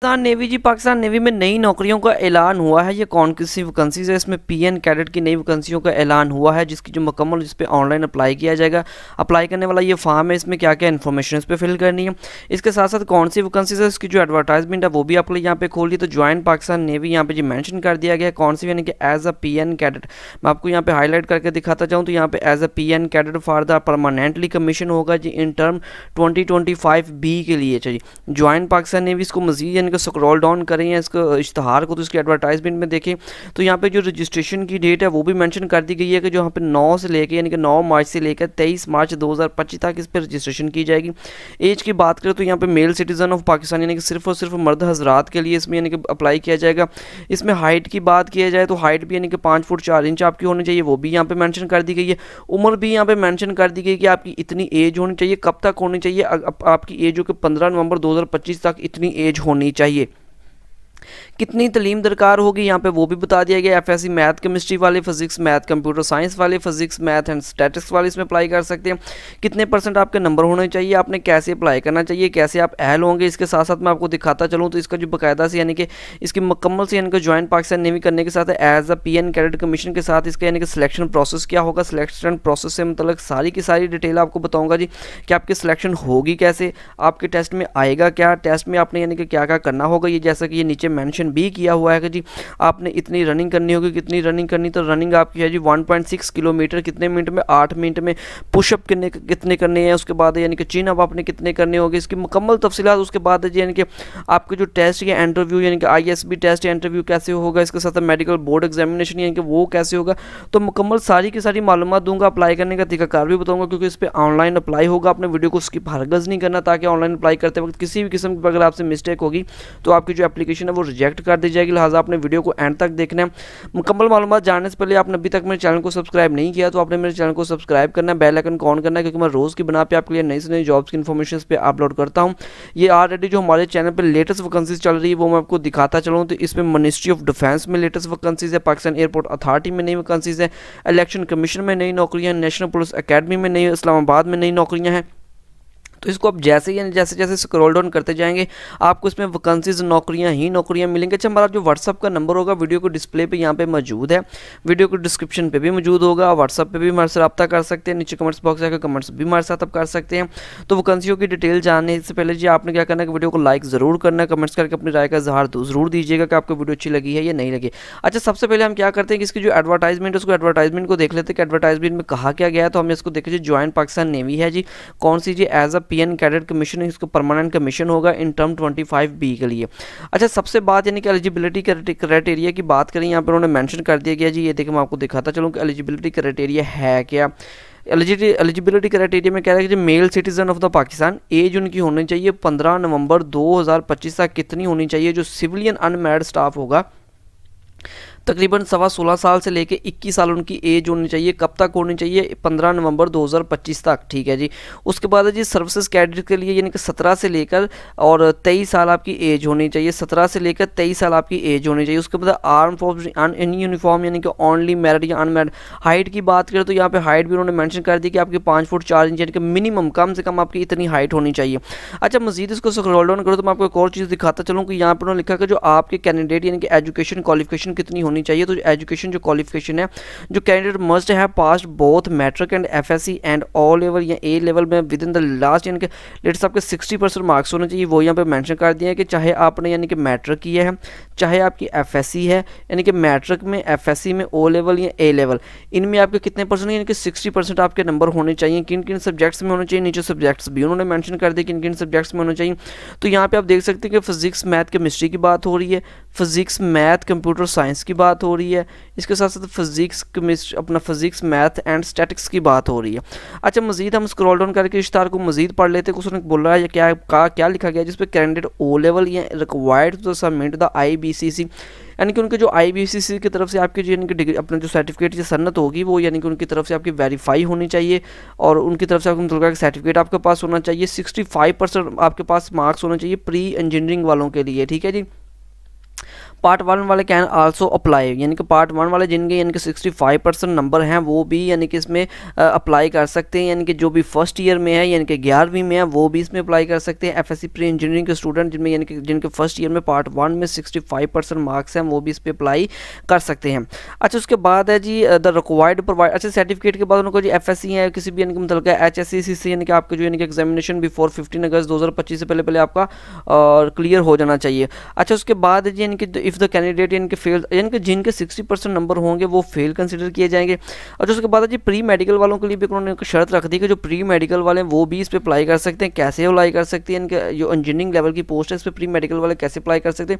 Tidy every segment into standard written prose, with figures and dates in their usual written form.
Pakistan navy जी, Pakistan navy में नई नौकरियों का ऐलान हुआ है। ये कौन सी वैकेंसीज है? इसमें पीएन कैडेट की नई वैकेंसियों का ऐलान हुआ है, जिसकी जो मुकम्मल जिस पे ऑनलाइन अप्लाई किया जाएगा। अप्लाई करने वाला ये फॉर्म है, इसमें क्या क्या इन्फॉर्मेशन इस पर फिल करनी है। इसके साथ साथ कौन सी वैकेंसीज है, इसकी जो एडवर्टाइजमेंट है वो भी आपको यहाँ पे खोल दी। तो ज्वाइन पाकिस्तान नेवी यहाँ पे जी मेंशन कर दिया गया है कौन सी, यानी कि एज अ पीएन कैडेट। मैं आपको यहाँ पे हाईलाइट करके दिखाता जाऊँ तो यहाँ पे as a PN cadet for the permanently commission होगा जी इन टर्म 2025B के लिए। चाहिए ज्वाइन पाकिस्तान नेवी, इसको मजीद यानी कि स्क्रॉल डाउन करें या इसको इश्तहार को तो इसकी एडवर्टाइजमेंट में देखें तो यहाँ पे जो रजिस्ट्रेशन की डेट है वो भी मेंशन कर दी गई है कि जो यहाँ पे 9 से लेकर यानी कि 9 मार्च से लेकर 23 मार्च 2025 तक इस पर रजिस्ट्रेशन की जाएगी। एज की बात करें तो यहाँ पे मेल सिटीजन ऑफ पाकिस्तान यानी कि सिर्फ और सिर्फ मर्द हजरात के लिए इसमें यानी कि अप्लाई किया जाएगा। इसमें हाइट की बात किया जाए तो हाइट भी यानी कि 5 फुट 4 इंच आपकी होनी चाहिए, वो भी यहाँ पे मेंशन कर दी गई है। उम्र भी यहाँ पे मेंशन कर दी गई कि आपकी इतनी एज होनी चाहिए, कब तक होनी चाहिए, आपकी एज हो कि 15 नवंबर 2025 तक इतनी एज होनी चाहिए। कितनी तलीम दरकार होगी यहाँ पे वो भी बता दिया गया। एफएससी मैथ केमिस्ट्री वाले, फिजिक्स मैथ कंप्यूटर साइंस वाले, फिजिक्स मैथ एंड स्टैटिस्टिक्स वाले इसमें अप्लाई कर सकते हैं। कितने % आपके नंबर होने चाहिए, आपने कैसे अप्लाई करना चाहिए, कैसे आप अहल होंगे। इसके साथ साथ मैं आपको दिखाता चलूँ तो इसका जो बाकायदा से यानी कि इसकी मुकम्मल से यानी कि ज्वाइन पाकिस्तान नेवी करने के साथ as a PN cadet commission के साथ इसका यानी कि सिलेक्शन प्रोसेस क्या होगा। सिलेक्शन प्रोसेस से मतलब सारी की सारी डिटेल आपको बताऊँगा जी कि आपकी सिलेक्शन होगी कैसे, आपके टेस्ट में आएगा क्या, टेस्ट में आपने यानी कि क्या क्या करना होगा। ये जैसा कि ये नीचे मेंशन भी किया हुआ है कि जी आपने इतनी रनिंग करनी होगी, कितनी रनिंग करनी, तो रनिंग आपकी है जी 1.6 किलोमीटर कितने मिनट में, 8 मिनट में। पुशअप कितने करने हैं, उसके बाद यानी कि चिन अप आपने कितने करने होंगे, इसकी मुकम्मल तफसीलात उसके बाद है जी यानी कि आपके जो टेस्ट या इंटरव्यू यानी कि आईएसबी टेस्ट या इंटरव्यू कैसे होगा, इसके साथ मेडिकल बोर्ड एग्जामिनेशन यानी कि वो कैसे होगा। तो मुकम्मल सारी की सारी मालूमात दूंगा। अप्लाई करने का तरीकाकार भी बताऊंगा क्योंकि इस पर ऑनलाइन अप्लाई होगा। आपने वीडियो को स्किप हरगज़ नहीं करना ताकि ऑनलाइन अप्लाई करते वक्त किसी भी किस्म की अगर आपसे मिस्टेक होगी तो आपकी जो एप्लीकेशन है वो रिजेक्ट कर दी जाएगी। लिहाजा आपने वीडियो को एंड तक देखना है। मुकम्मल मालूमात जानने से पहले आपने अभी तक मेरे चैनल को सब्सक्राइब नहीं किया तो आपने मेरे चैनल को सब्सक्राइब करना है, बेल आइकन को ऑन करना है, क्योंकि मैं रोज़ की बना पे आपके लिए नई से नई जॉब्स की इन्फॉर्मेशन पे अपलोड करता हूँ। ये ऑलरेडी जो हमारे चैनल पर लेटेस्ट वैकेंसीज चल रही है वो मैं आपको दिखाता चलूँ तो इसमें मिनिस्ट्री ऑफ डिफेंस में लेटेस्ट वैकेंसीज है, पाकिस्तान एयरपोर्ट अथॉरिटी में नई वैकेंसीज है, इलेक्शन कमीशन में नई नौकरियाँ, नेशनल पुलिस अकेडमी में नई, इस्लामाबाद में नई नौकरियाँ हैं। तो इसको आप जैसे ही जैसे जैसे स्क्रॉल डाउन करते जाएंगे आपको इसमें वैकेंसीज नौकरियां ही नौकरियां मिलेंगे। अच्छा, हमारा जो व्हाट्सअप का नंबर होगा वीडियो को डिस्प्ले पे यहाँ पे मौजूद है, वीडियो को डिस्क्रिप्शन पे भी मौजूद होगा। व्हाट्सअप पे भी हमारे से रब्ता कर सकते हैं, नीचे कमेंट्स बॉक्स आकर कमेंट्स भी हमारे साथ आप कर सकते हैं। तो वैकेंसियों की डिटेल जानने से पहले जी आपने क्या करना है कि वीडियो को लाइक ज़रूर करना है, कमेंट्स करके अपनी राय का इजहार ज़रूर दीजिएगा कि आपको वीडियो अच्छी लगी है या नहीं लगी। अच्छा, सबसे पहले हम क्या करते हैं कि इसकी जो एडवर्टाइजमेंट है उसको एडवर्टाइजमेंट को देख लेते हैं कि एडवर्टाइजमेंट में कहा क्या गया है। तो हम इसको देखिए, ज्वाइन पाकिस्तान नेवी है जी, कौन सी जी, as a PN cadet commission, इसको परमानेंट कमीशन होगा इन टर्म 25B के लिए। अच्छा, सबसे बात यानी कि एलिजिबिलिटी क्राइटेरिया की बात करें, यहाँ पर उन्होंने मेंशन कर दिया गया जी। ये देखिए मैं आपको दिखाता चलूँ कि एलिजिबिलिटी क्राइटेरिया है क्या। एलिजिबिलिटी क्राइटेरिया में कह रहा है कि male citizen of the Pakistan, as उनकी होनी चाहिए 15 नवंबर 2025 तक कितनी होनी चाहिए। जो सिविलियन अनमैरिड स्टाफ होगा तकरीबन 16.25 साल से लेके 21 साल उनकी एज होनी चाहिए। कब तक होनी चाहिए? 15 नवंबर 2025 तक। ठीक है जी। उसके बाद है जी सर्विसेज कैडेट के लिए यानी कि 17 से लेकर और 23 साल आपकी एज होनी चाहिए। 17 से लेकर 23 साल आपकी एज होनी चाहिए। उसके बाद आर्म फोर्स इन यूनिफॉर्म यानी कि ओनली मैरिड या अनमैरिड। हाइट की बात करें तो यहाँ पे हाइट भी उन्होंने मेंशन कर दी कि आपकी 5 फुट 4 इंच यानी कि मिनिमम कम से कम आपकी इतनी हाइट होनी चाहिए। अच्छा, मजीद इसको स्क्रॉल डाउन करो तो मैं आपको एक और चीज़ दिखाता चलूँ कि यहाँ पर उन्होंने लिखा कि जो आपके कैंडिडेट यानी कि एजुकेशन क्वालिफिकेशन कितनी होनी चाहिए। तो एजुकेशन जो क्वालिफिकेशन है, जो कैंडिडेट मस्ट है pass both matric and FSc and O level या ए लेवल में विद इन द लास्ट यानी कि लेट्स आपके 60% मार्क्स होने चाहिए। वो यहाँ पे मेंशन कर दिया है कि चाहे आपने यानी कि मैट्रिक किया है, चाहे आपकी एफएससी है, यानी कि मैट्रिक में, एफएससी में, ओ लेवल या ए लेवल, इनमें आपके कितने परसेंट यानी कि 60% आपके नंबर होने चाहिए। किन किन सब्जेक्ट्स में होने चाहिए, नीचे सब्जेक्ट्स भी उन्होंने मेंशन कर दिए किन किन सब्जेक्ट्स में होने चाहिए। तो यहाँ पे आप देख सकते हैं कि फिजिक्स मैथ केमिस्ट्री की बात हो रही है, फिजिक्स मैथ कंप्यूटर साइंस की बात हो रही है, इसके साथ साथ फिजिक्स केमिस्ट्री अपना फिजिक्स मैथ एंड स्टैटिक्स की बात हो रही है। अच्छा, मजीद हम स्क्रॉल डाउन करके इश्तार को मजीद पढ़ लेते हैं। उसने बोल रहा है क्या लिखा गया, जिसपे कैंडिडेट ओ लेवल या required to submit the IBCC, यानी कि उनके जो IBCC की तरफ से आपकी जो यानी कि डिग्री अपना जो सर्टिफिकेट या सन्नत होगी वो यानी कि उनकी तरफ से आपकी वेरीफाई होनी चाहिए और उनकी तरफ से आपको मतलब सर्टिफिकेट आपके पास होना चाहिए। 65% आपके पास मार्क्स होना चाहिए प्री इंजीनियरिंग वालों के लिए। ठीक है जी। पार्ट 1 वाले कैन आल्सो अप्लाई, यानी कि पार्ट 1 वाले जिनके यानी कि 65% नंबर हैं वो भी यानी कि इसमें अप्लाई कर सकते हैं, यानी कि जो भी फर्स्ट ईयर में है यानी कि 11वीं में है वो भी इसमें अप्लाई कर सकते हैं। एफएससी प्री इंजीनियरिंग के स्टूडेंट जिनमें यानी कि जिनके फर्स्ट ईयर में पार्ट 1 में 65% मार्क्स हैं वो भी इस पर अप्लाई कर सकते हैं। अच्छा उसके बाद है जी द रिक्वायर्ड प्रोवाइड, अच्छा सर्टिफिकेट के बाद उनको जी एफएससी है किसी भी यानी कि मतलब HSCC यानी कि आपका जो यानी कि एग्जामिनेशन बिफोर 15 अगस्त 2025 से पहले आपका क्लियर हो जाना चाहिए। अच्छा उसके बाद यानी कि इफ़ द कैंडिडेट यानी कि फेल, यानी कि जिनके 60% नंबर होंगे वो फेल कंसिडर किए जाएंगे। और उसके बाद जी प्री मेडिकल वालों के लिए भी उन्होंने शर्त रख दी कि जो प्री मेडिकल वाले हैं वो भी इस पर अप्लाई कर सकते हैं। कैसे अप्लाई कर सकते हैं, इनके जो इंजीनियरिंग लेवल की पोस्ट है इस पर प्री मेडिकल वाले कैसे अप्लाई कर सकते हैं।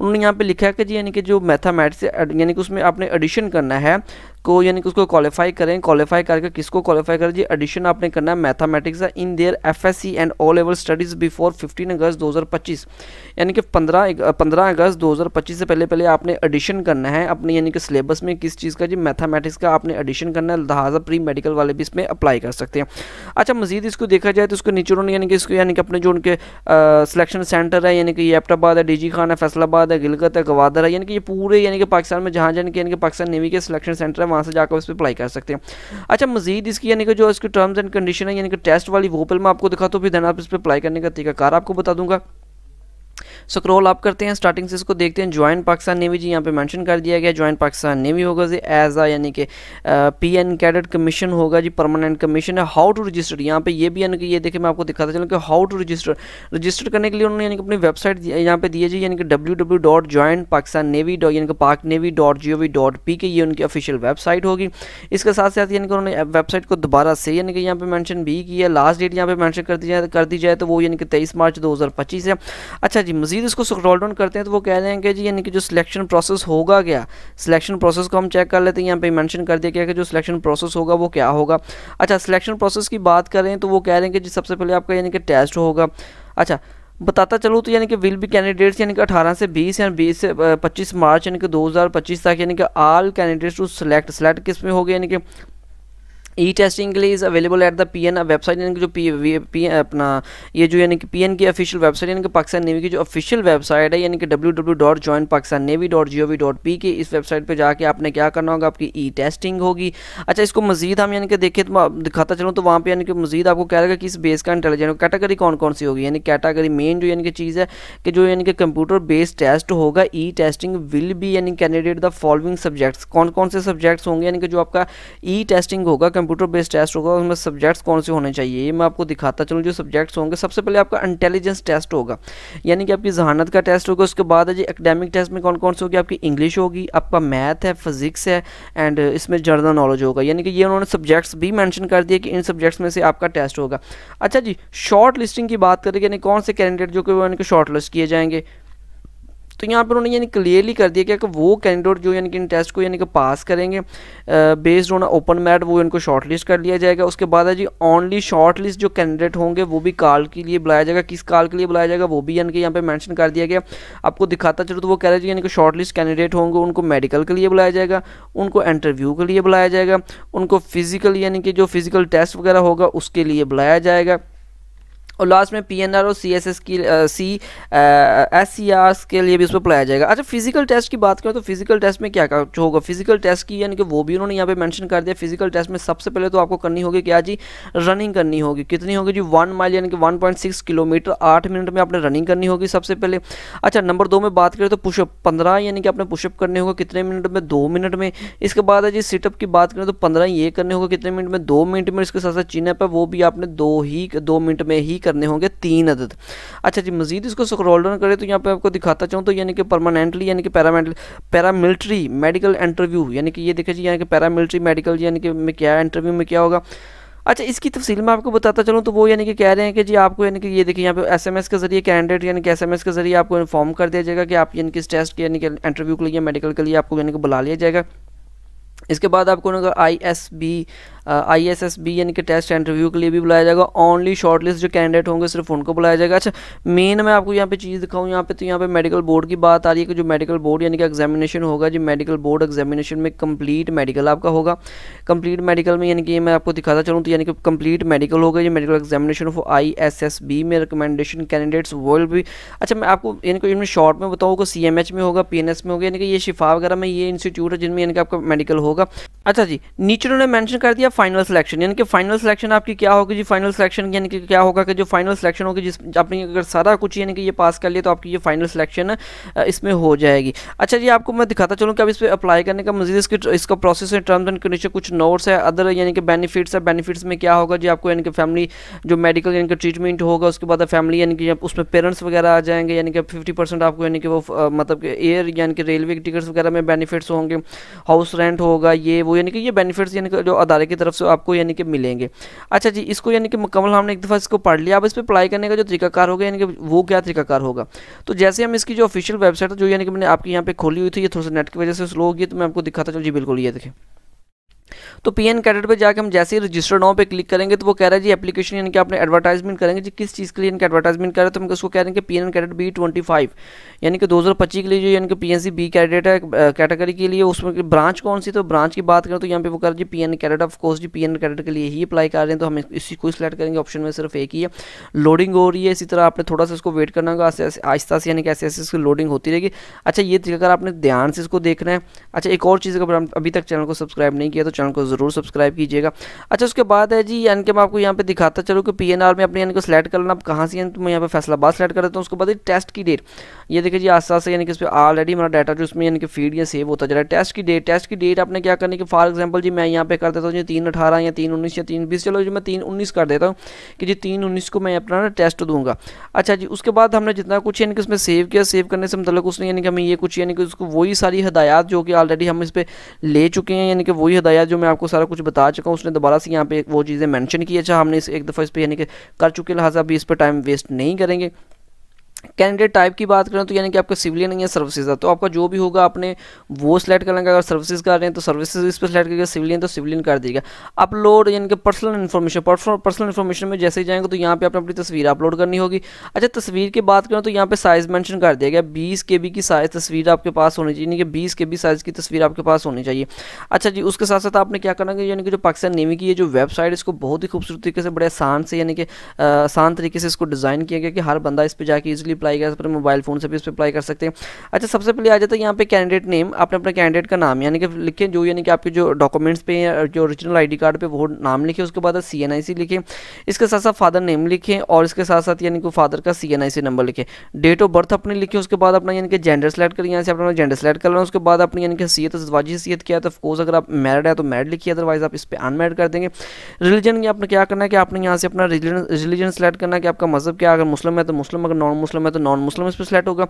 उन्होंने यहाँ पे लिखा है कि जी यानी कि जो मैथमेटिक्स यानी कि उसमें आपने एडिशन करना है को, यानी कि उसको क्वालिफाई करें, क्वालिफाई करके किसको क्वालिफाई करें जी, एडिशन आपने करना है mathematics in their FSc and O level studies before 15 अगस्त 2025, यानी कि 15 अगस्त 2025 से पहले आपने एडिशन करना है अपने यानी कि सिलेबस में किस चीज़ का जी, मैथमेटिक्स का आपने एडिशन करना है, लिहाजा प्री मेडिकल वाले भी इसमें अप्लाई कर सकते हैं। अच्छा मजीद इसको देखा जाए तो इसको नीचे उन्होंने यानी कि इसको यानी कि अपने जो उनके सिलेक्शन सेंटर है यानी कि एबटाबाद है, डीजी खान है, फैसलाबाद है, गिलगित है, गवादर है, यानी कि ये पूरे यानी कि पाकिस्तान में जहाँ यानी कि पाकिस्तान नेवी के सिलेक्शन सेंटर है वहाँ से जाकर इस पर अप्लाई कर सकते हैं। अच्छा मजीद इसकी यानी कि जो इसकी टर्म्स एंड कंडीशन है यानी कि टेस्ट वाली वो पहले मैं आपको दिखाता हूँ, फिर देन आप इस पर अप्लाई करने का तरीकाकार आपको बता दूंगा। स्क्रॉल आप करते हैं स्टार्टिंग से इसको देखते हैं। ज्वाइन पाकिस्तान नेवी जी यहाँ पे मेंशन कर दिया गया, ज्वाइन पाकिस्तान नेवी होगा जी एज आ यानी कि PN कैडेट कमीशन होगा जी, परमानेंट कमीशन है। हाउ टू रजिस्टर, यहाँ पे ये भी यानी कि ये देखिए मैं आपको दिखाता चलूँ कि हाउ टू रजिस्टर करने के लिए उन्होंने यानी कि अपनी वेबसाइट यहाँ पे दी है जी, यानी कि www.joinpakistanNavy यानी कि paknavy.gov.p ये उनकी ऑफिशियल वेबसाइट होगी। इसके साथ साथ यानी कि उन्होंने वेबसाइट को दोबारा से यानी कि यहाँ पे मेंशन भी किया, लास्ट डेट यहाँ पे मेंशन कर दी जाए तो वो यानी कि 23 मार्च 2025 है। अच्छा जी मजीद इसको स्क्रॉल डाउन करते हैं तो वो कह रहे हैं कि जी यानी कि जो सिलेक्शन प्रोसेस होगा, क्या सिलेक्शन प्रोसेस को हम चेक कर लेते हैं। यहाँ पे मेंशन कर दिया गया कि जो सिलेक्शन प्रोसेस होगा वो क्या होगा। अच्छा सिलेक्शन प्रोसेस की बात करें तो वो कह रहे हैं कि जी सबसे पहले आपका यानी कि टेस्ट होगा। अच्छा बताता चलूँ तो यानी कि विल बी कैंडिडेट्स यानी कि 18 से 20 या 20 से 25 मार्च यानी कि 2025 तक यानी कि ऑल कैंडिडेट्स टू सेलेक्ट किस में होगी, यानी कि ई टेस्टिंग के लिए is available at the PN website, यानी कि जो पी अपना ये जो यानी कि PN की ऑफिशियल वेबसाइट यानी कि पाकिस्तान नेवी की जो ऑफिशियल वेबसाइट है यानी कि www.joinpakistanNavy.gov.p की इस वेबसाइट पे जाके आपने क्या करना होगा, आपकी ई टेस्टिंग होगी। अच्छा इसको मजीद हम यानी कि देखें तो दिखाता चलूँ तो वहाँ पे यानी कि मजीद आपको कह रहा है कि किस बेस का इंटेलिजेंस कैटेगरी कौन कौन सी होगी, यानी कैटेगरी मेन जो यानी कि चीज़ है कि जो यानी कि कंप्यूटर बेस्ड टेस्ट होगा। ई टेस्टिंग विल बी यानी कैंडिडेट द फॉलोइंग सब्जेक्ट्स, कौन कौन से सब्जेक्ट्स होंगे, यानी कि जो आपका ई टेस्टिंग होगा कंप्यूटर बेस्ड टेस्ट होगा उसमें सब्जेक्ट्स कौन से होने चाहिए ये मैं आपको दिखाता चलूँ। जो सब्जेक्ट्स होंगे सबसे पहले आपका इंटेलिजेंस टेस्ट होगा, यानी कि आपकी जहानत का टेस्ट होगा। उसके बाद है जी एकेडमिक टेस्ट में कौन कौन से होगी, आपकी इंग्लिश होगी, आपका मैथ है, फिजिक्स है एंड इसमें जनरल नॉलेज होगा, यानी कि ये उन्होंने सब्जेक्ट्स भी मेंशन कर दिए कि इन सब्जेक्ट्स में से आपका टेस्ट होगा। अच्छा जी शॉर्ट लिस्टिंग की बात करें यानी कौन से कैंडिडेट जो कि यानी कि शॉर्ट लिस्ट किए जाएंगे, तो यहाँ पर उन्होंने यानी क्लियरली कर दिया कि वो कैंडिडेट जो यानी कि इन टेस्ट को यानी कि पास करेंगे बेस्ड ऑन ओपन मेरिट वो इनको शॉर्ट लिस्ट कर लिया जाएगा। उसके बाद है जी ओनली शॉर्ट लिस्ट जो कैंडिडेट होंगे वो भी कॉल के लिए बुलाया जाएगा। किस कॉल के लिए बुलाया जाएगा वो भी यानी कि यहाँ पे मेंशन कर दिया गया। आपको दिखाता चलो तो वो कह रहे हैं यानी कि शॉर्ट लिस्ट कैंडिडेट होंगे उनको मेडिकल के लिए बुलाया जाएगा, उनको इंटरव्यू के लिए बुलाया जाएगा, उनको फिजिकल यानी कि जो फिजिकल टेस्ट वगैरह होगा उसके लिए बुलाया जाएगा, और लास्ट में PNR और CSS की SCRs के लिए भी उसमें अप्लाई जाएगा। अच्छा फिजिकल टेस्ट की बात करें तो फिजिकल टेस्ट में क्या होगा, फिजिकल टेस्ट की यानी कि वो भी उन्होंने यहाँ पे मेंशन कर दिया। फिजिकल टेस्ट में सबसे पहले तो आपको करनी होगी क्या जी, रनिंग करनी होगी। कितनी होगी जी 1 माइल यानी कि 1.6 किलोमीटर 8 मिनट में आपने रनिंग करनी होगी सबसे पहले। अच्छा नंबर 2 में बात करें तो पुशअप 15 यानी कि आपने पुशअप करने होगा कितने मिनट में, 2 मिनट में। इसके बाद है जी सिटअप की बात करें तो 15 ये करने होगा कितने मिनट में, 2 मिनट में। इसके साथ साथ चिनअप है वो भी आपने 2 मिनट में ही करने होंगे 3 अदद। अच्छा जी मजीद इसको स्क्रॉल डाउन करें तो यहाँ पे आपको दिखाता चाहूँ तो यानी कि परमानेंटली यानी कि पैरामिलिट्री मेडिकल इंटरव्यू, यानी कि ये देखिए जी यहाँ के पैरामिलिट्री मेडिकल यानी कि में क्या इंटरव्यू में क्या होगा। अच्छा इसकी तफसील मैं आपको बताता चलूँ तो वो यानी कि कह रहे हैं कि जी आपको यानी कि ये देखिए यहाँ पे SMS के जरिए कैंडिडेट यानी कि SMS के जरिए आपको इन्फॉर्म कर दिया जाएगा कि आप यानी कि इस टेस्ट के यानी कि इंटरव्यू के लिए मेडिकल के लिए आपको यानी कि बुला लिया जाएगा। इसके बाद आपको ISB ISSB यानी कि टेस्ट इंटरव्यू के लिए भी बुलाया जाएगा। ओनली शॉर्टलिस्ट जो कैंडिडेट होंगे सिर्फ उनको बुलाया जाएगा। अच्छा, मेन मैं आपको यहाँ पे चीज़ दिखाऊँ यहाँ पे, तो यहाँ पे मेडिकल बोर्ड की बात आ रही है कि जो मेडिकल बोर्ड यानी कि एग्जामिनेशन होगा जी, मेडिकल बोर्ड एग्जामिनेशन में कंप्लीट मेडिकल आपका होगा। कंप्लीट मेडिकल में यानी कि मैं आपको दिखाता चलूँ तो यानी कि कंप्लीट मेडिकल होगा ये मेडिकल एग्जामिनेशन ऑफ ISSB में रिकमेंडेशन कैंडिडेट्स विल भी। अच्छा, मैं आपको यानी कि इनमें शॉर्ट में बताऊँ, CMH में होगा, PNS में होगा, यानी कि ये शिफा वगैरह में ये इंस्टीट्यूट है जिनमें यानी कि आपका मेडिकल होगा। अच्छा जी, नीचे उन्होंने मेंशन कर दिया फाइनल सिलेक्शन, यानी कि फाइनल सिलेक्शन आपकी क्या होगी जी। फाइनल सिलेक्शन यानी कि क्या होगा कि जो फाइनल सिलेक्शन होगी, जिस आपने अगर सारा कुछ यानी कि ये पास कर लिया तो आपकी ये फाइनल सिलेक्शन इसमें हो जाएगी। अच्छा जी, आपको मैं दिखाता चलूँ कि अब इस पर अप्लाई करने का मजीद इसका प्रोसेस है, टर्म्स एंड कंडीशन, कुछ नोट्स है, अदर यानी कि बेनिफिट्स है। बेनिफिट्स में क्या होगा जी, आपको यानी कि फैमिली जो मेडिकल यानी कि ट्रीटमेंट होगा, उसके बाद फैमिली यानी कि उसमें पेरेंट्स वगैरह आ जाएंगे, यानी कि 50% आपको यानी कि वो मतलब कि एयर यानी कि रेलवे की टिकट्स वगैरह में बेनिफिट्स होंगे, हाउस रेंट होगा, ये वो यानी कि ये बेनिफिट्स यानी कि जो अदारे की तरफ से आपको यानी कि मिलेंगे। अच्छा जी, इसको यानी कि मुकम्मल हमने एक दफ़ा इसको पढ़ लिया। अब इस पर अप्लाई करने का जो तरीकाकार होगा यानी कि वो क्या तरीकाकार होगा, तो जैसे हम इसकी जो ऑफिशियल वेबसाइट है जो यानी कि मैंने आपकी यहाँ पे खोली हुई थी, ये थोड़ा सा नेट की वजह से स्लो होगी, तो मैं आपको दिखाता चलूँ जी। बिल्कुल, ये देखें, तो PN कैडेट पे जाके हम जैसे ही रजिस्टर नाउ पे क्लिक करेंगे तो वो कह रहा है जी एप्लीकेशन यानी कि आपने एडवर्टाइजमेंट करेंगे जी, किस चीज़ के लिए इनका एडवर्टाइजमेंट कर रहे हैं, तो हम उसको कह रहे हैं कि PN कैडेट B25 यानी कि 2025 के लिए जो यानी कि PNC B कैडेट है कैटेगरी के लिए, उसमें ब्रांच कौन सी, तो ब्रांच की बात करें तो यहाँ पे वो कर जी PN कैडेट, ऑफ कोर्स जी PN कैडेट के लिए ही अप्लाई कर रहे हैं, तो हम इसी को सिलेक्ट करेंगे। ऑप्शन में सिर्फ एक ही है, लोडिंग हो रही है, इसी तरह आपने थोड़ा सा इसको वेट करना होगा, आहिस्ता से यानी कि ऐसे ऐसे इसकी लोडिंग होती रहेगी। अच्छा, ये तरीका अगर आपने ध्यान से इसको देखना है। अच्छा, एक और चीज़, अगर अभी तक चैनल को सब्सक्राइब नहीं किया तो चैनल को ज़रूर सब्सक्राइब कीजिएगा। अच्छा, उसके बाद है जी यानी कि मैं आपको यहाँ पे दिखाता चलूँ कि PNR में अपने यानी कि सेलेक्ट करना, अब कहाँ से, तो मैं यहाँ पे फैसलाबाद सेलेक्ट कर देता हूँ। उसके बाद टेस्ट की डेट, ये देखिए जी आस्ता से यानी कि इस पर ऑलरेडी हमारा डाटा जो इसमें यानी कि फीड या सेव होता जा रहा है। टेस्ट की डेट आपने क्या करनी कि फॉर एग्जांपल जी मैं यहाँ पे कर देता हूँ जी 3/18 या 3/19 या 3/20, चलो जी मैं 3/19 कर देता हूँ कि जी 3/19 को मैं अपना ना टेस्ट दूंगा। अच्छा जी, उसके बाद हमने जितना कुछ यानी कि उसमें सेव किया, सेव करने से मतलब उसने यानी कि हमें ये कुछ यानी कि उसको वही सारी हदायत जो कि ऑलरेडी हम इस पर ले चुके हैं, यानी कि वही हदायत जो मैं आपको सारा कुछ बता चुका हूँ, उसने दोबारा से यहाँ पे वो चीज़ें मेंशन की। अच्छा, हमने इस एक दफ़ा इस पर यानी कि कर चुके, लिहाजा अभी इस पर टाइम वेस्ट नहीं करेंगे। कैंडिडेट टाइप की बात करें तो यानी कि आपका सिविलियन या सर्विसेज है, तो आपका जो भी होगा आपने वो सिलेक्ट कर लेंगे। अगर सर्विसेज कर रहे हैं तो सर्विसेज इस पर सिलेक्ट करिएगा, सिविलियन तो सिविलियन कर दीजिएगा। अपलोड यानी कि पर्सनल इन्फॉर्मेशन में जैसे ही जाएंगे तो यहाँ पे आपने अपनी तस्वीर अपलोड करनी होगी। अच्छा, तस्वीर की बात करें तो यहाँ पे साइज़ मेंशन कर दिया गया, 20 KB की साइज़ तस्वीर आपके पास होनी चाहिए, यानी कि 20 KB साइज़ की तस्वीर आपके पास होनी चाहिए। अच्छा जी, उसके साथ साथ आपने क्या करना है, यानी कि जो पाकिस्तान नेवी की ये जो वेबसाइट, इसको बहुत ही खूबसूरत तरीके से, बड़े आसान से यानी कि आसान तरीके से इसको डिज़ाइन किया गया कि हर बंदा इस पर जाके ईजिली अप्लाई कर सकता है, मोबाइल फ़ोन से भी इस पर अप्लाई कर सकते हैं। अच्छा, सबसे पहले आ जाता है यहाँ पे कैंडिडेट नेम, आपने अपने कैंडिडेट का नाम यानी कि लिखें जो यानी कि आपके जो डॉक्यूमेंट्स पे जो ओरिजिनल ID कार्ड पे वो नाम लिखें। उसके बाद CNIC लिखें, इसके साथ साथ फादर नेम लिखें और इसके साथ साथ यानी कि फादर का CNIC नंबर लिखें। डेट ऑफ बर्थ अपनी लिखें। उसके बाद अपना यानी कि जेंडर सेलेक्ट करें, यहाँ से अपना जेंडर सेलेक्ट कर लेना। उसके बाद अपनी यानी कि हैसियत, ज़वाजी हैसियत क्या है, तो ऑफकोर्स अगर आप मैरिड है तो मैरिड लिखिए, अदरवाइज आप इस पर अनमैरिड कर देंगे। रिलीजन आपने क्या करना है कि आपने यहाँ से अपना रिलीजन सेलेक्ट करना है कि आपका मजहब क्या, अगर मुस्लिम है तो मुस्लिम, अगर नॉन मुस्लिम है तो नॉन मुस्लिम इस पर सेलेक्ट होगा।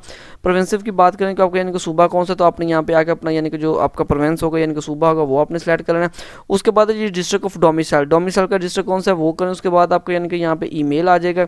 प्रोविंसिव की बात करें कि आपका यानी कि सूबा कौन सा, तो आपने यहाँ पे आके अपना यानी कि जो आपका प्रोविंस होगा यानी कि सूबा होगा वो आपने सेलेक्ट कर लेना। उसके बाद ये डिस्ट्रिक्ट ऑफ डोमिसाइल का डिस्ट्रिक्ट कौन सा है वो करें। उसके बाद आपको यानी कि यहाँ पे ईमेल आ जाएगा,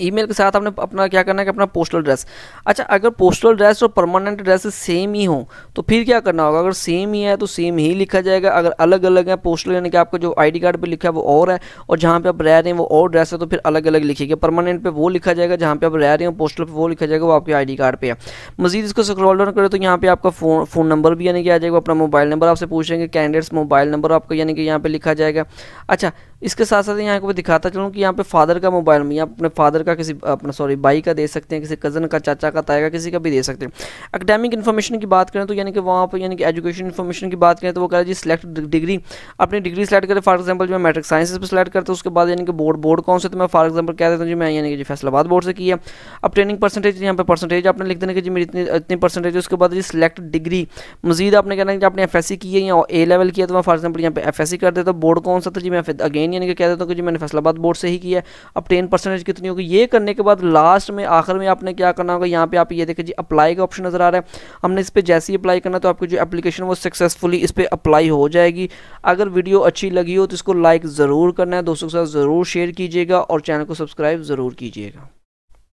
ईमेल के साथ आपने अपना क्या करना है कि अपना पोस्टल एड्रेस। अच्छा, अगर पोस्टल एड्रेस और परमानेंट एड्रेस सेम ही हो तो फिर क्या करना होगा, अगर सेम ही है तो सेम ही लिखा जाएगा। अगर अलग अलग है, पोस्टल यानी कि आपका जो ID कार्ड पे लिखा है वो और है और जहाँ पे आप रह रहे हैं वो और एड्रेस है, तो फिर अलग अलग लिखिएगा। परमानेंट पे वो लिखा जाएगा जहाँ पे आप रह रहे हैं, पोस्टल पे वो लिखा जाएगा वो आपके ID कार्ड पे है। मजीद इसको स्क्रॉल डाउन करें तो यहाँ पे आपका फ़ोन नंबर भी यानी कि आ जाएगा, अपना मोबाइल नंबर आपसे पूछेंगे, कैंडिडेट्स मोबाइल नंबर आपका यानी कि यहाँ पे लिखा जाएगा। अच्छा, इसके साथ साथ यहाँ को दिखाता चलूँ कि यहाँ पे फादर का मोबाइल में या अपने फादर का किसी अपना भाई का दे सकते हैं, किसी कज़न का, चाचा का, ताया का, किसी का भी दे सकते हैं। एकेडमिक इन्फॉर्मेशन की बात करें तो यानी कि वहाँ पर यानी कि एजुकेशन इन्फॉर्मेशन की बात करें तो वो कह रहा है जी सिलेक्ट डिग्री, अपनी डिग्री सेलेक्ट करें। फॉर एग्जांपल जो मैं मैट्रिक साइंस पे सेलेक्ट करता हूँ। उसके बाद यानी कि बोर्ड कौन से, तो मैं फॉर एग्जांपल कह देता हूँ जी मैं यानी कि फैसलाबाद बोर्ड से किया। अब ट्रेनिंग परसेंटेज, यहाँ पे परसेंटेज आपने लिख देना कि जी मेरी इतनी परसेंटेज है। उसके बाद जी सिलेक्ट डिग्री, मजीद आपने कहना है कि आपने FSC की है या A लेवल किया, तो मैं फॉर एग्जांपल यहाँ पे FSC कर देता हूँ। बोर्ड कौन सा, तो जी मैं अगेन यानी कि कह देता हूँ कि जी मैंने फैसलाबाद बोर्ड से ही किया है। अब 10 परसेंटेज कितनी होगी, ये करने के बाद लास्ट में आखिर में आपने क्या करना होगा, यहाँ पे आप ये देखिए जी अप्लाई का ऑप्शन नजर आ रहा है। हमने इस पर जैसे ही अप्लाई करना तो आपकी जो एप्लीकेशन वो सक्सेसफुली इस पर अप्लाई हो जाएगी। अगर वीडियो अच्छी लगी हो तो इसको लाइक ज़रूर करना है, दोस्तों के साथ ज़रूर शेयर कीजिएगा और चैनल को सब्सक्राइब ज़रूर कीजिएगा।